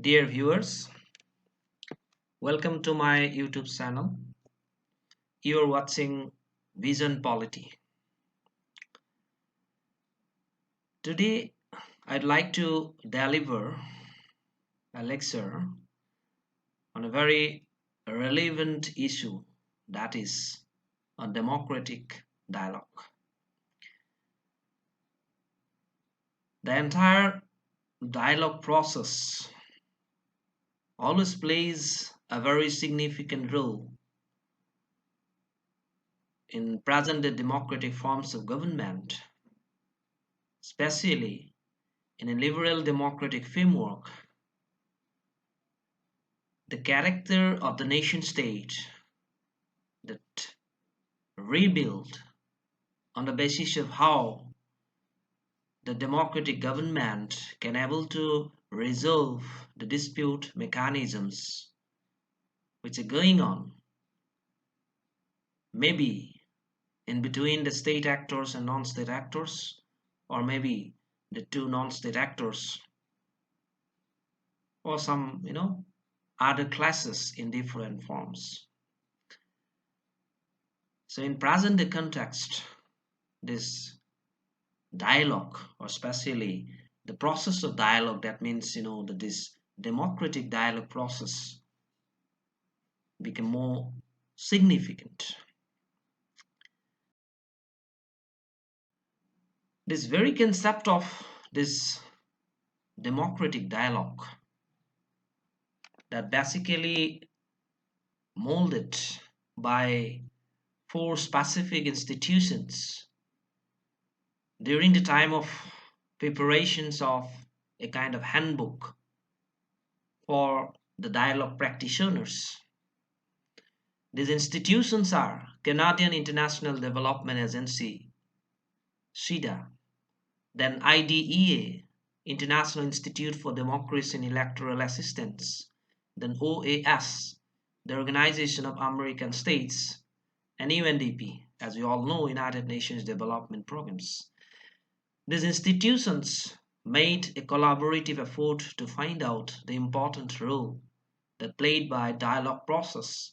Dear viewers, welcome to my YouTube channel. You're watching Vision Polity. Today, I'd like to deliver a lecture on a very relevant issue, that is a democratic dialogue. The entire dialogue process always plays a very significant role in present-day democratic forms of government, especially in a liberal democratic framework. The character of the nation state that rebuilt on the basis of how the democratic government can able to resolve the dispute mechanisms which are going on, maybe in between the state actors and non-state actors, or maybe the two non-state actors, or some other classes in different forms. So in present day context, this dialogue, or especially the process of dialogue, that means that this democratic dialogue process become more significant. This very concept of this democratic dialogue that basically molded by four specific institutions during the time of preparations of a kind of handbook for the dialogue practitioners. These institutions are Canadian International Development Agency, CIDA, then IDEA, International Institute for Democracy and Electoral Assistance, then OAS, the Organization of American States, and UNDP, as we all know, United Nations Development Programs. These institutions made a collaborative effort to find out the important role that played by dialogue process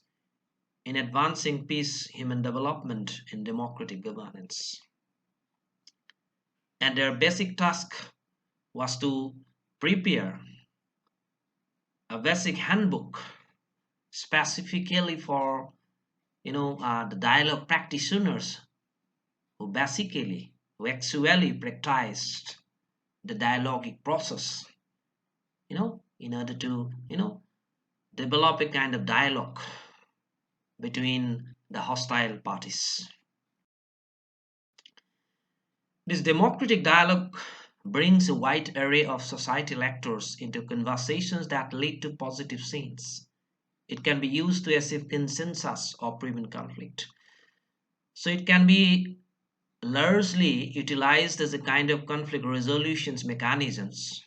in advancing peace, human development, and democratic governance. And their basic task was to prepare a basic handbook specifically for the dialogue practitioners who actually practiced the dialogic process, in order to develop a kind of dialogue between the hostile parties. This democratic dialogue brings a wide array of societal actors into conversations that lead to positive change. It can be used to achieve consensus or prevent conflict. So it can be largely utilized as a kind of conflict resolutions mechanisms.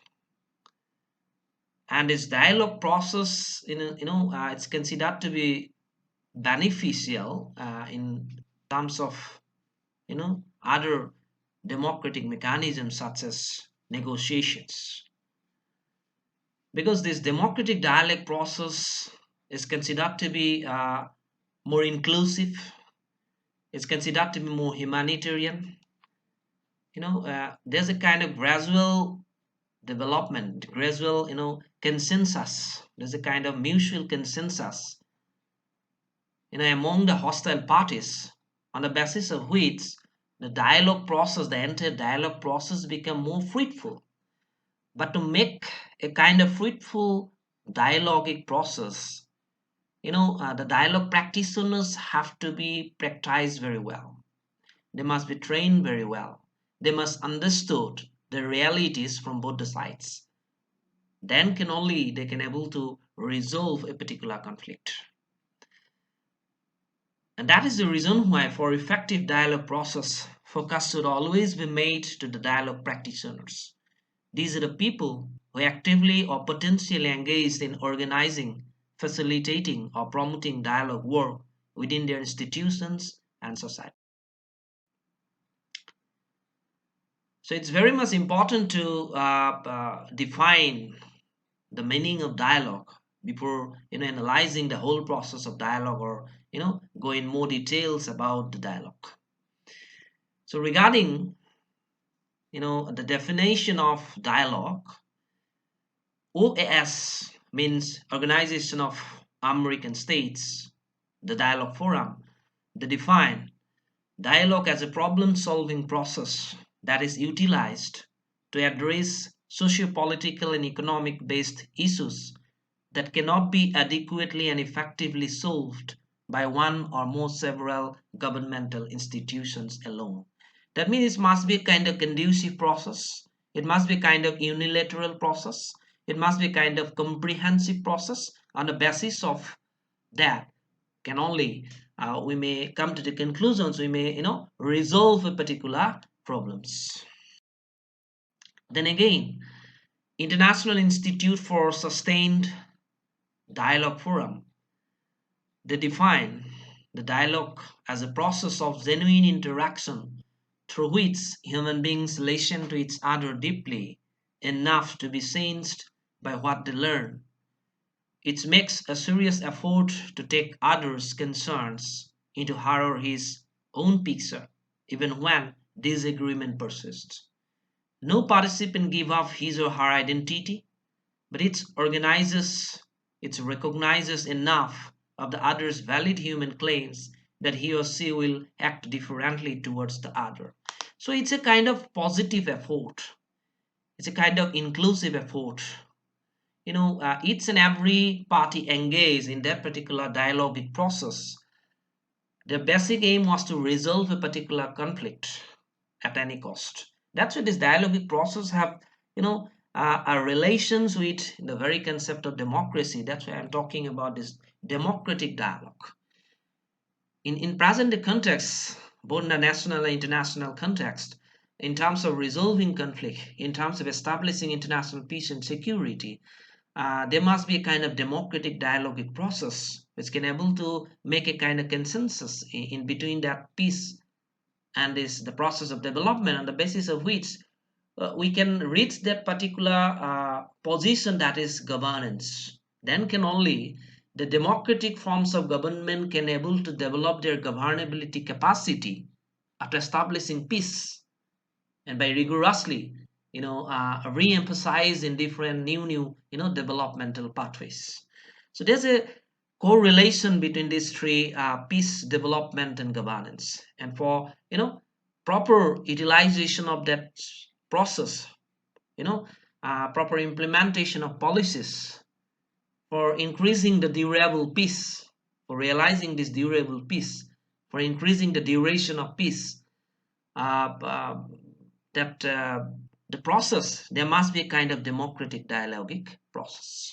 And its dialogue process, it's considered to be beneficial in terms of other democratic mechanisms such as negotiations, because this democratic dialogue process is considered to be more inclusive, it's considered to be more humanitarian. There's a kind of gradual development, gradual consensus, there's a kind of mutual consensus among the hostile parties, on the basis of which the entire dialogue process become more fruitful. But to make a kind of fruitful dialogic process, the dialogue practitioners have to be practiced very well. They must be trained very well. They must understood the realities from both the sides. Then they can able to resolve a particular conflict. And that is the reason why for effective dialogue process, focus should always be made to the dialogue practitioners. These are the people who actively or potentially engaged in organizing, facilitating, or promoting dialogue work within their institutions and society. So it's very much important to define the meaning of dialogue before analyzing the whole process of dialogue, or go in more details about the dialogue. So regarding the definition of dialogue, OAS means Organization of American States, the Dialogue Forum. They define dialogue as a problem solving process that is utilized to address socio-political and economic based issues that cannot be adequately and effectively solved by one or more several governmental institutions alone. That means it must be a kind of conducive process. It must be a kind of unilateral process. It must be a kind of comprehensive process. On the basis of that, can only we may come to the conclusions. We may resolve a particular problems. Then again, International Institute for Sustained Dialogue Forum, they define the dialogue as a process of genuine interaction through which human beings listen to each other deeply enough to be changed by what they learn. It makes a serious effort to take others' concerns into her or his own picture, even when disagreement persists. No participant give up his or her identity, but it recognizes enough of the other's valid human claims that he or she will act differently towards the other. So it's a kind of positive effort. It's a kind of inclusive effort. Each and every party engaged in that particular dialogic process, their basic aim was to resolve a particular conflict at any cost. That's why this dialogic process have, relations with the very concept of democracy. That's why I'm talking about this democratic dialogue. In present context, both in the national and international context, in terms of resolving conflict, in terms of establishing international peace and security, there must be a kind of democratic dialogic process which can able to make a kind of consensus in between that peace and is the process of development, on the basis of which we can reach that particular position, that is governance. Then can only the democratic forms of government can able to develop their governability capacity after establishing peace, and by rigorously re-emphasize in different new developmental pathways. So there's a correlation between these three: peace, development, and governance. And for proper utilization of that process, proper implementation of policies for increasing the durable peace, for realizing this durable peace, for increasing the duration of peace, uh, uh, that the process, there must be a kind of democratic dialogic process.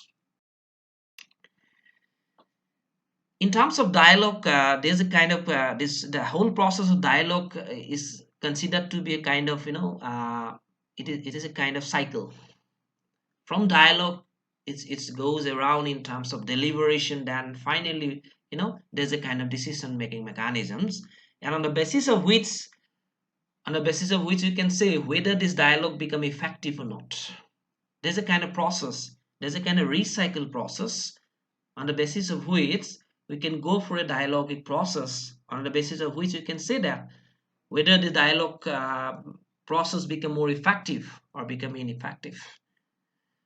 In terms of dialogue, there's a kind of this the whole process of dialogue is considered to be a kind of it is a kind of cycle. From dialogue, it goes around in terms of deliberation, then finally there's a kind of decision making mechanisms, and on the basis of which we can say whether this dialogue become effective or not. There's a kind of process, there's a kind of recycle process, on the basis of which we can go for a dialogic process, on the basis of which we can say that whether the dialogue process become more effective or become ineffective.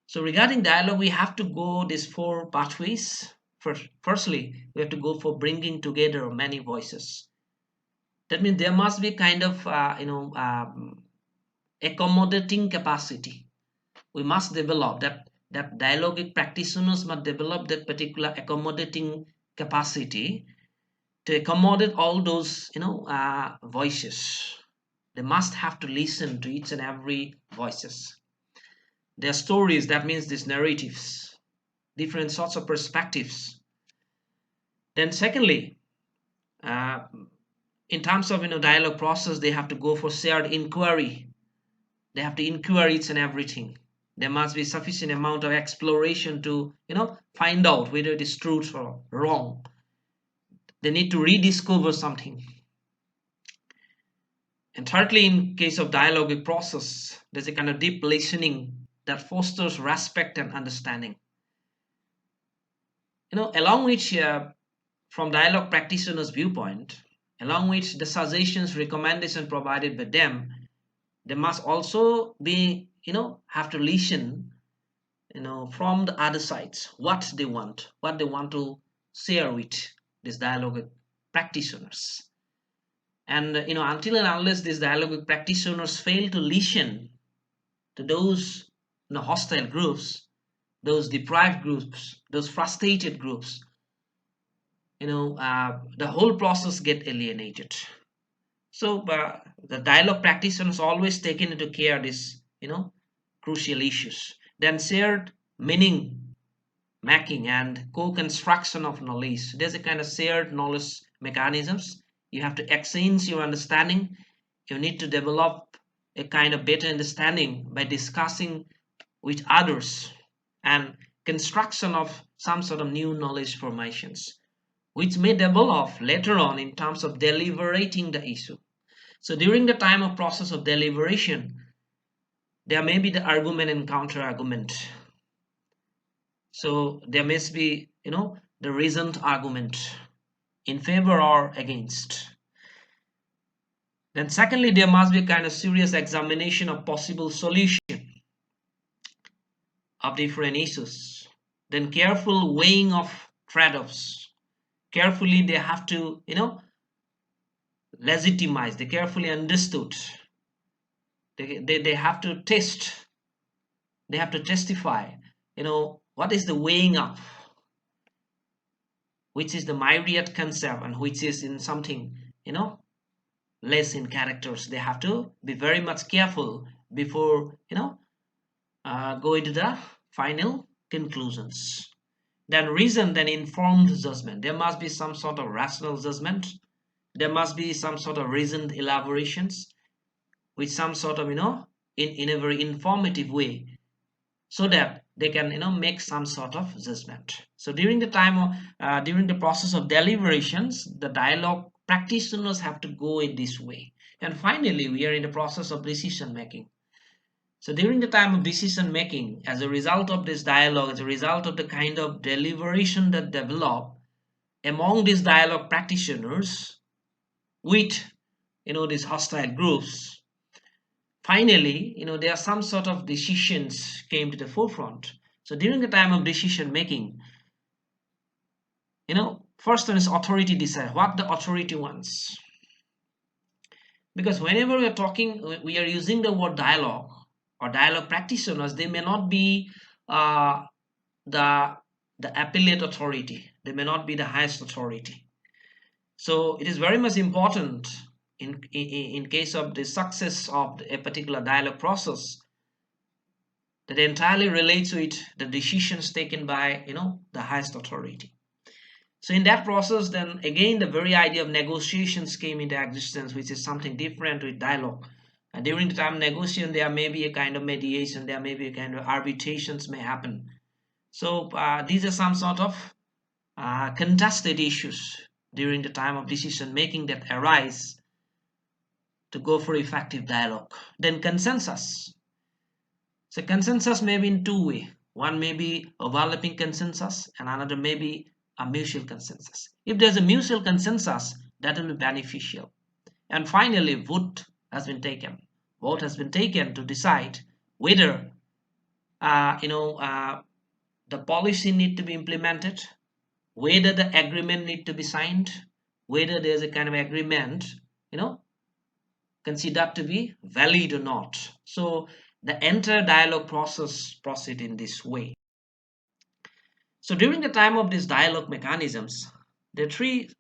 So regarding dialogue, we have to go these four pathways. Firstly, we have to go for bringing together many voices. That means there must be kind of accommodating capacity. We must develop that dialogic practitioners must develop that particular accommodating capacity to accommodate all those voices. They must have to listen to each and every voices, their stories, that means these narratives, different sorts of perspectives. Then secondly, uh, in terms of dialogue process, they have to go for shared inquiry. They have to inquire each and everything. There must be sufficient amount of exploration to find out whether it is true or wrong. They need to rediscover something. And thirdly, in case of dialogic process, there's a kind of deep listening that fosters respect and understanding. along which from dialogue practitioners' viewpoint, along which the suggestions, recommendation provided by them, they must also be, have to listen, from the other sides, what they want to share with this dialogue practitioners. And until and unless these dialogue practitioners fail to listen to those hostile groups, those deprived groups, those frustrated groups, the whole process get alienated. So the dialogue practitioners always taken into care these crucial issues. Then shared meaning making and co-construction of knowledge. There's a kind of shared knowledge mechanisms. You have to exchange your understanding. You need to develop a kind of better understanding by discussing with others, and construction of some sort of new knowledge formations, which may develop later on in terms of deliberating the issue. So during the time of process of deliberation, there may be the argument and counter argument. So there must be, the reasoned argument in favor or against. Then secondly, there must be a kind of serious examination of possible solution of different issues. Then careful weighing of trade-offs. Carefully they have to, legitimize, they carefully understood. They have to test, they have to testify, what is the weighing up, which is the myriad concept and which is in something, less in characters. They have to be very much careful before, go into the final conclusions. Then reason, then informed judgment. There must be some sort of rational judgment. There must be some sort of reasoned elaborations with some sort of, in a very informative way, so that they can, make some sort of judgment. So during the time of, during the process of deliberations, the dialogue practitioners have to go in this way. And finally, we are in the process of decision making. So during the time of decision making, as a result of this dialogue, as a result of the kind of deliberation that develop among these dialogue practitioners with, these hostile groups, finally, there are some sort of decisions came to the forefront. So during the time of decision making, first one is authority decide what the authority wants. Because whenever we are talking, we are using the word dialogue or dialogue practitioners, they may not be the appellate authority. They may not be the highest authority. So it is very much important in case of the success of a particular dialogue process that entirely relates with the decisions taken by the highest authority. So in that process, then again the very idea of negotiations came into existence, which is something different with dialogue. And during the time of negotiation, there may be a kind of mediation, there may be a kind of arbitrations may happen. So these are some sort of contested issues during the time of decision making that arise to go for effective dialogue. Then consensus. So consensus may be in two ways. One may be overlapping consensus and another may be a mutual consensus. If there's a mutual consensus, that will be beneficial. And finally, vote has been taken. Vote has been taken to decide whether the policy need to be implemented, whether the agreement need to be signed, whether there's a kind of agreement, considered to be valid or not. So the entire dialogue process proceed in this way. So during the time of these dialogue mechanisms, there are three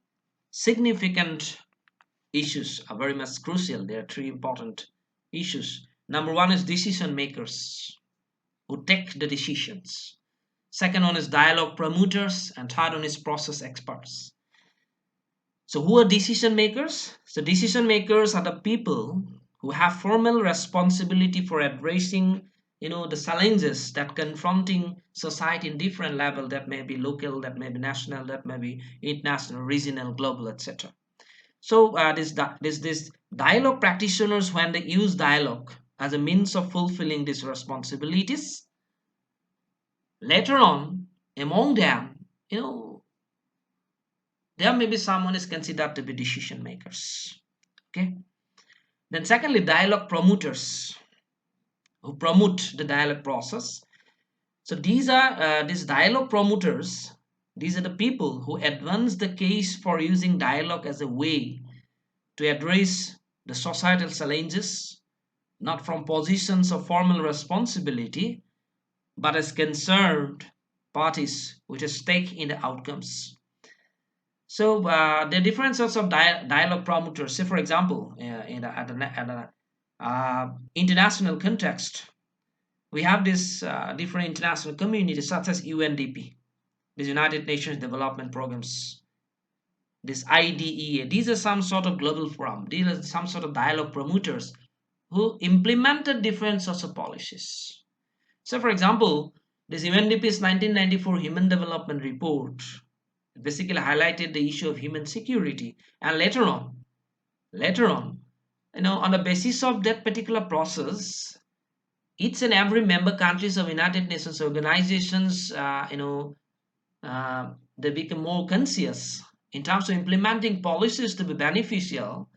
significant issues are very much crucial. There are three important issues. Number one is decision makers who take the decisions. Second one is dialogue promoters, and third one is process experts. So who are decision makers? So decision makers are the people who have formal responsibility for addressing the challenges that confronting society in different level, that may be local, that may be national, that may be international, regional, global, etc. So this dialogue practitioners, when they use dialogue as a means of fulfilling these responsibilities, later on among them, there may be someone is considered to be decision makers. Okay. Then secondly, dialogue promoters who promote the dialogue process. So these dialogue promoters. These are the people who advance the case for using dialogue as a way to address the societal challenges, not from positions of formal responsibility, but as concerned parties with a stake in the outcomes. So there are different sorts of dialogue promoters. Say, for example, at an international context, we have this different international communities such as UNDP, the United Nations Development Programs, this IDEA. These are some sort of global forum. These are some sort of dialogue promoters who implemented different sorts of policies. So, for example, this UNDP's 1994 Human Development Report basically highlighted the issue of human security, and later on, on the basis of that particular process, each and every member countries of United Nations organizations, they become more conscious in terms of implementing policies to be beneficial,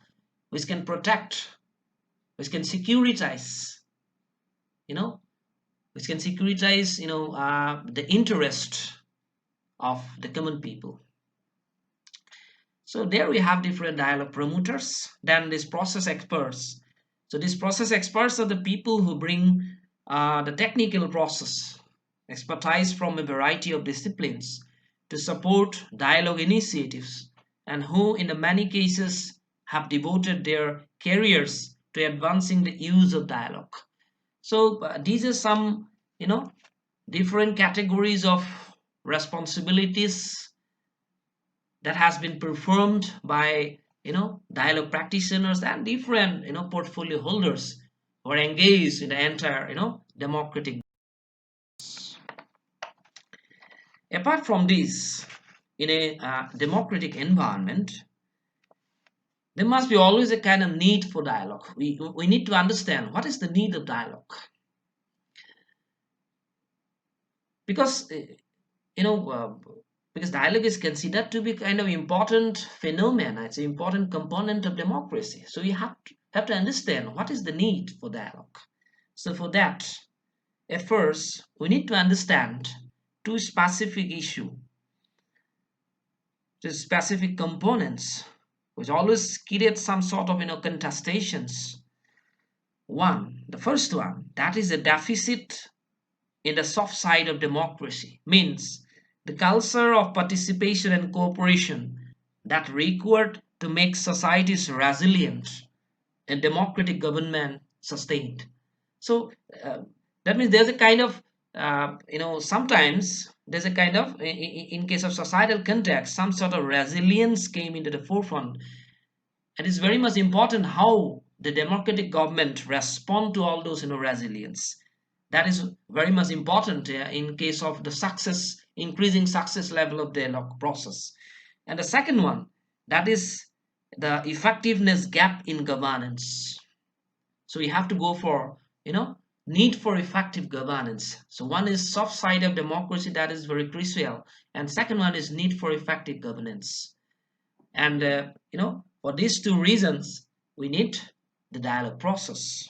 which can protect, which can securitize, you know, the interest of the common people. So there we have different dialogue promoters, then these process experts. So these process experts are the people who bring the technical process expertise from a variety of disciplines to support dialogue initiatives, and who in the many cases have devoted their careers to advancing the use of dialogue. So these are some, different categories of responsibilities that has been performed by dialogue practitioners and different portfolio holders who are engaged in the entire democratic. Apart from this, in a democratic environment, there must be always a kind of need for dialogue. We need to understand what is the need of dialogue, because you know because dialogue is considered to be kind of important phenomenon. It's an important component of democracy. So you have to understand what is the need for dialogue. So for that, at first, we need to understand two specific issue, two specific components, which always create some sort of contestations. One, the first one, that is a deficit in the soft side of democracy, means the culture of participation and cooperation that required to make societies resilient and democratic government sustained. So that means there's a kind of sometimes there's a kind of in case of societal context, some sort of resilience came into the forefront. And it's very much important how the democratic government respond to all those resilience. That is very much important in case of the success, increasing success level of the dialogue process. And the second one, that is the effectiveness gap in governance. So we have to go for need for effective governance. So one is soft side of democracy, that is very crucial, and second one is need for effective governance. And for these two reasons, we need the dialogue process.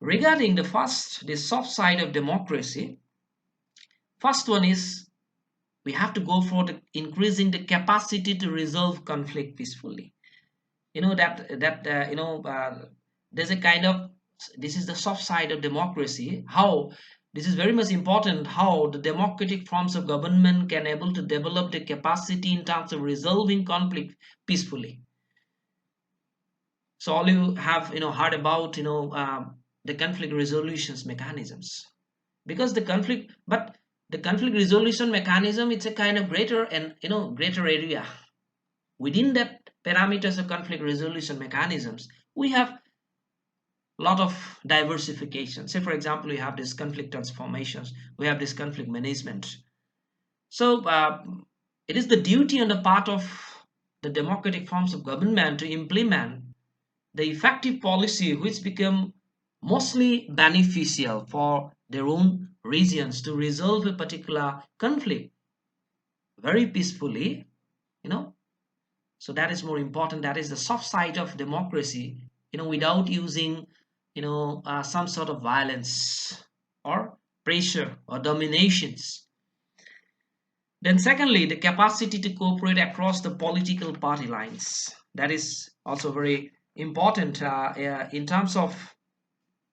Regarding the soft side of democracy, first one is we have to go for increasing the capacity to resolve conflict peacefully. There's a kind of, this is the soft side of democracy. How this is very much important, how the democratic forms of government can able to develop the capacity in terms of resolving conflict peacefully. So all you have heard about the conflict resolutions mechanisms, because the conflict resolution mechanism, it's a kind of greater and greater area. Within that parameters of conflict resolution mechanisms, we have a lot of diversification. Say for example, we have this conflict transformations, we have this conflict management. So it is the duty on the part of the democratic forms of government to implement the effective policy which become mostly beneficial for their own regions to resolve a particular conflict very peacefully, you know So that is more important. That is the soft side of democracy, without using, some sort of violence or pressure or dominations. Then secondly, the capacity to cooperate across the political party lines. That is also very important in terms of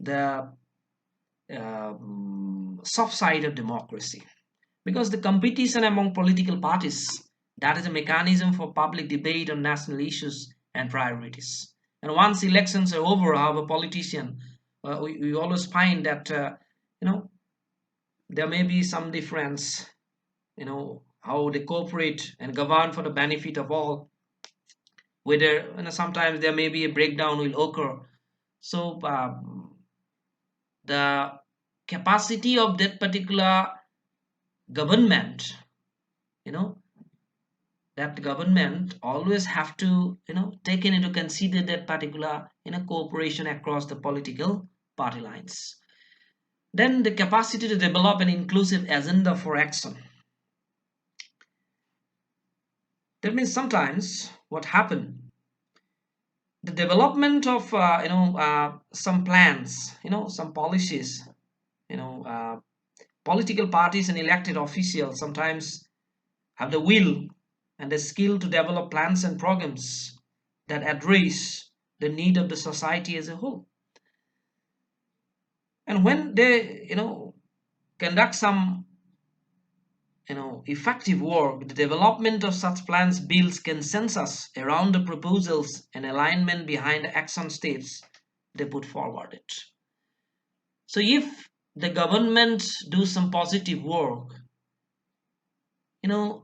the soft side of democracy, because the competition among political parties, that is a mechanism for public debate on national issues and priorities. And once elections are over, however, politician, we always find that there may be some difference, how they cooperate and govern for the benefit of all, whether sometimes there may be a breakdown will occur. So the capacity of that particular government, you know that government always have to taken into consider that particular cooperation across the political party lines. Then the capacity to develop an inclusive agenda for action. That means sometimes what happened, the development of some plans, some policies, you know uh, political parties and elected officials sometimes have the will and the skill to develop plans and programs that address the need of the society as a whole. And when they conduct some effective work, the development of such plans builds consensus around the proposals and alignment behind the action steps they put forward it. So if the government do some positive work, you know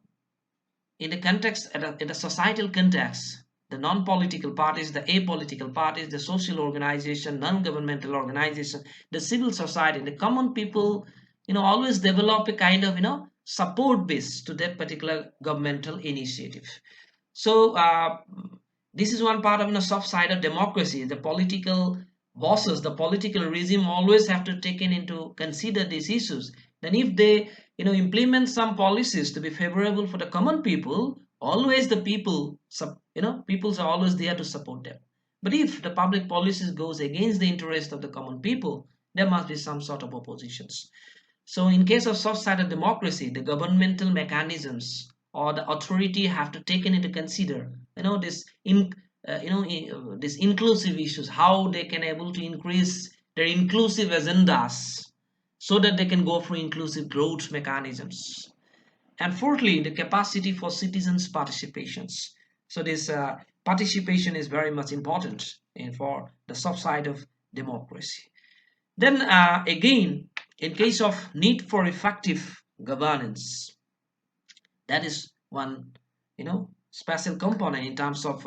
in the context, in the societal context, the non-political parties, the apolitical parties, the social organization, non-governmental organization, the civil society, the common people, always develop a kind of support base to that particular governmental initiative. So this is one part of the soft side of democracy. The political bosses, the political regime always have to take into consider these issues. Then if they implement some policies to be favorable for the common people, always the people, peoples are always there to support them. But if the public policies goes against the interest of the common people, there must be some sort of oppositions. So in case of soft-sided democracy, the governmental mechanisms or the authority have to take into consider, this this inclusive issues, how they can able to increase their inclusive agendas so that they can go for inclusive growth mechanisms. And fourthly, the capacity for citizens' participations. So this participation is very much important for the soft side of democracy. Then again, in case of need for effective governance, that is one special component in terms of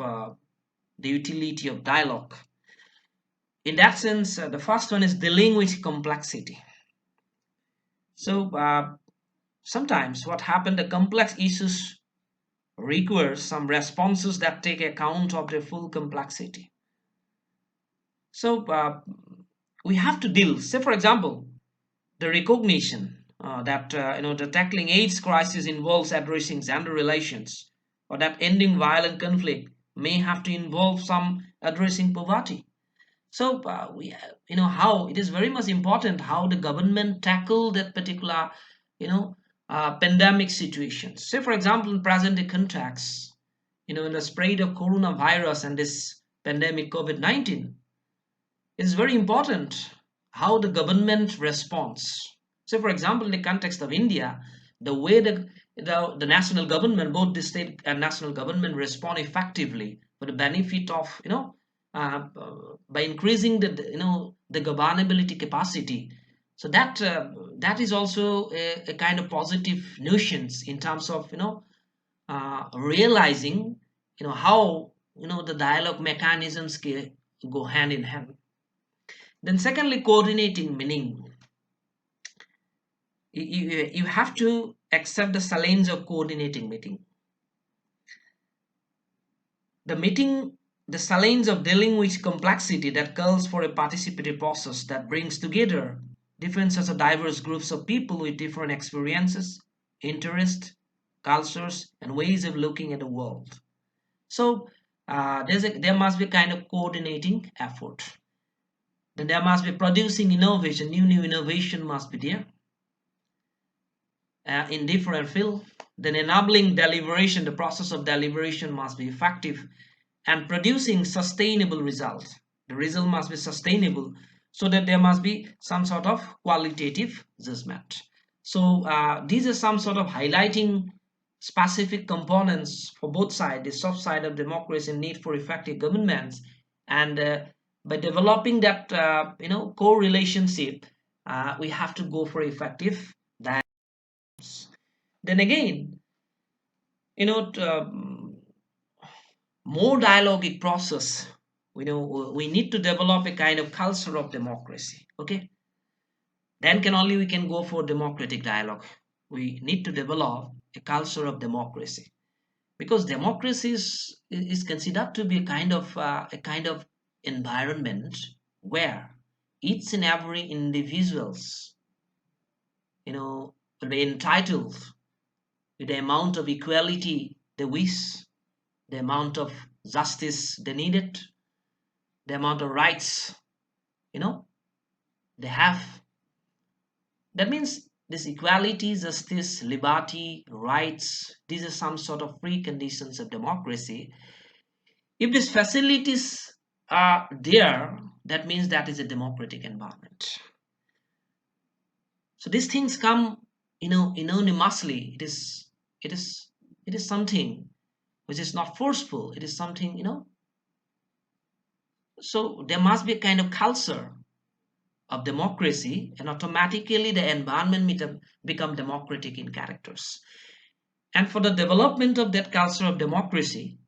the utility of dialogue. In that sense, the first one is dealing with complexity. So sometimes what happened, the complex issues require some responses that take account of the full complexity. So we have to deal, say for example, the recognition that the tackling AIDS crisis involves addressing gender relations, or that ending violent conflict may have to involve some addressing poverty. So we how it is very much important how the government tackle that particular you know pandemic situations. Say for example, in present day context, in the spread of coronavirus and this pandemic COVID-19, it's very important how the government responds. So, for example, in the context of India, the way the national government, both the state and national government, respond effectively for the benefit of by increasing the governability capacity. So that is also a kind of positive notions in terms of realizing how the dialogue mechanisms go hand in hand. Then secondly, coordinating meaning. You have to accept the challenge of coordinating meeting. The challenge of dealing with complexity that calls for a participatory process that brings together different sets of diverse groups of people with different experiences, interests, cultures, and ways of looking at the world. So there must be kind of coordinating effort. Then there must be producing innovation. New innovation must be there in different field. Then enabling deliberation. The process of deliberation must be effective, and producing sustainable results. The result must be sustainable, so that there must be some sort of qualitative judgment. So these are some sort of highlighting specific components for both sides, the soft side of democracy and need for effective governments. And by developing that co-relationship, we have to go for effective dialogues. Then again, you know, more dialogic process, we need to develop a kind of culture of democracy. Okay, then can only we can go for democratic dialogue. We need to develop a culture of democracy, because democracy is considered to be a kind of environment where each and every individuals will be entitled with the amount of equality they wish, the amount of justice they needed, the amount of rights you know they have. That means this equality, justice, liberty, rights, these are some sort of preconditions of democracy. If these facilities are there, that means that is a democratic environment. So these things come anonymously. It is something which is not forceful. It is something. So there must be a kind of culture of democracy, and automatically the environment will become democratic in characters. And for the development of that culture of democracy,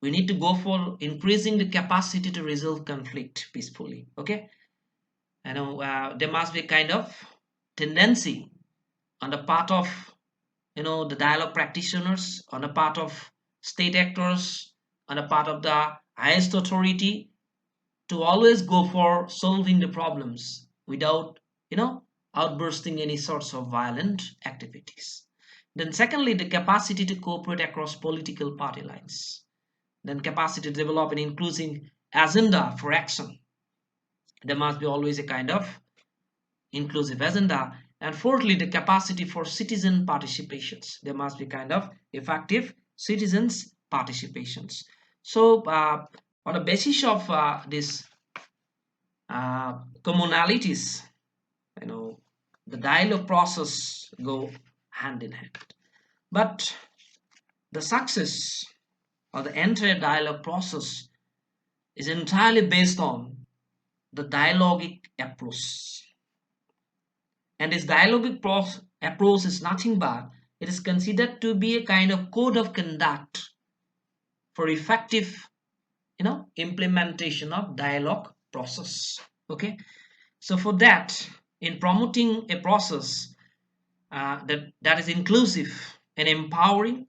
we need to go for increasing the capacity to resolve conflict peacefully. Okay, there must be a kind of tendency on the part of the dialogue practitioners, on the part of state actors, on the part of the highest authority, to always go for solving the problems without outbursting any sorts of violent activities. Then secondly, the capacity to cooperate across political party lines. Then capacity to develop an inclusive agenda for action. There must be always a kind of inclusive agenda. And fourthly, the capacity for citizen participations. There must be kind of effective citizens participations. So on the basis of this commonalities, the dialogue process go hand in hand. But the success of the entire dialogue process is entirely based on the dialogic approach. And this dialogic approach is nothing but it is considered to be a kind of code of conduct for effective implementation of dialogue process. Okay, so for that, in promoting a process that is inclusive and empowering,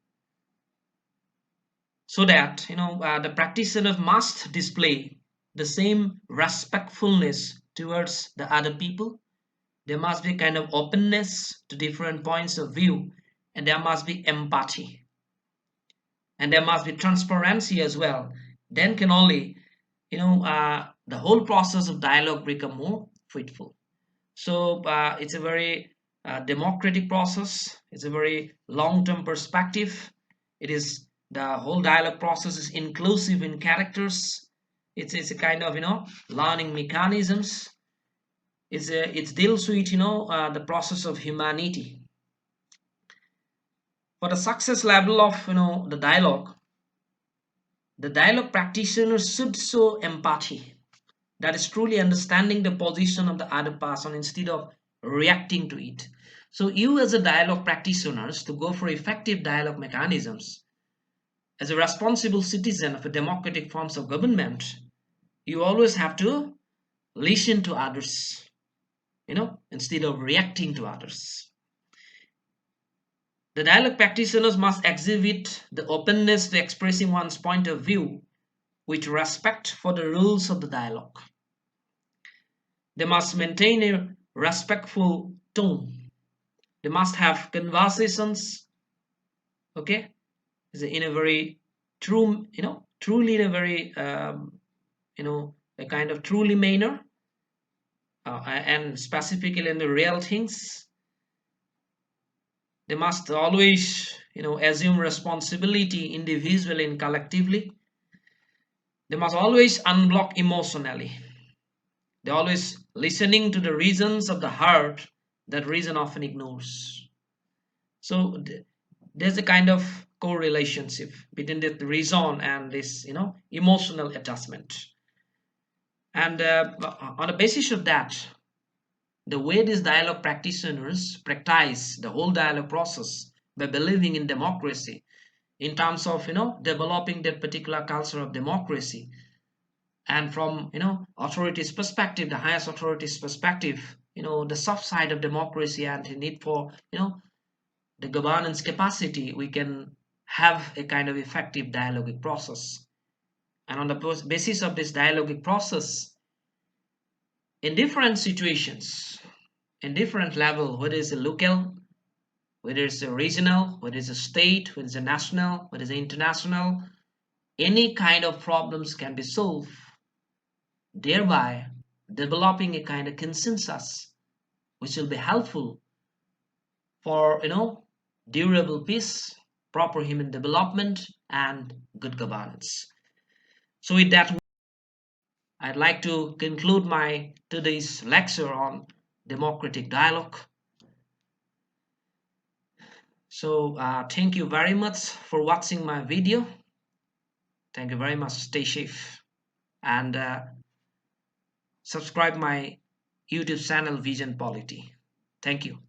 so that the practitioner must display the same respectfulness towards the other people. There must be kind of openness to different points of view, and there must be empathy, and there must be transparency as well. Then can only the whole process of dialogue become more fruitful. So it's a very democratic process. It's a very long-term perspective. It is the whole dialogue process is inclusive in characters. It's a kind of learning mechanisms. It deals with the process of humanity. For the success level of the dialogue practitioner should show empathy, that is truly understanding the position of the other person instead of reacting to it. So you as a dialogue practitioners to go for effective dialogue mechanisms, as a responsible citizen of a democratic forms of government, you always have to listen to others, instead of reacting to others. The dialogue practitioners must exhibit the openness to expressing one's point of view with respect for the rules of the dialogue. They must maintain a respectful tone. They must have conversations, okay, in a very truly in a very a kind of truly manner, and specifically in the real things. They must always assume responsibility individually and collectively. They must always unblock emotionally. They always listening to the reasons of the heart that reason often ignores. So there's a kind of correlationship between the reason and this emotional attachment. And on the basis of that, the way these dialogue practitioners practice the whole dialogue process by believing in democracy in terms of developing that particular culture of democracy, and from authorities perspective, the highest authorities perspective, the soft side of democracy and the need for the governance capacity, we can have a kind of effective dialogic process. And on the basis of this dialogic process, in different situations, in different level, whether it's a local, whether it's a regional, whether it's a state, whether it's a national, whether it's international, any kind of problems can be solved, thereby developing a kind of consensus which will be helpful for durable peace, proper human development, and good governance. So with that, I'd like to conclude my today's lecture on democratic dialogue. So thank you very much for watching my video. Thank you very much. Stay safe, and subscribe my YouTube channel Vision Polity. Thank you.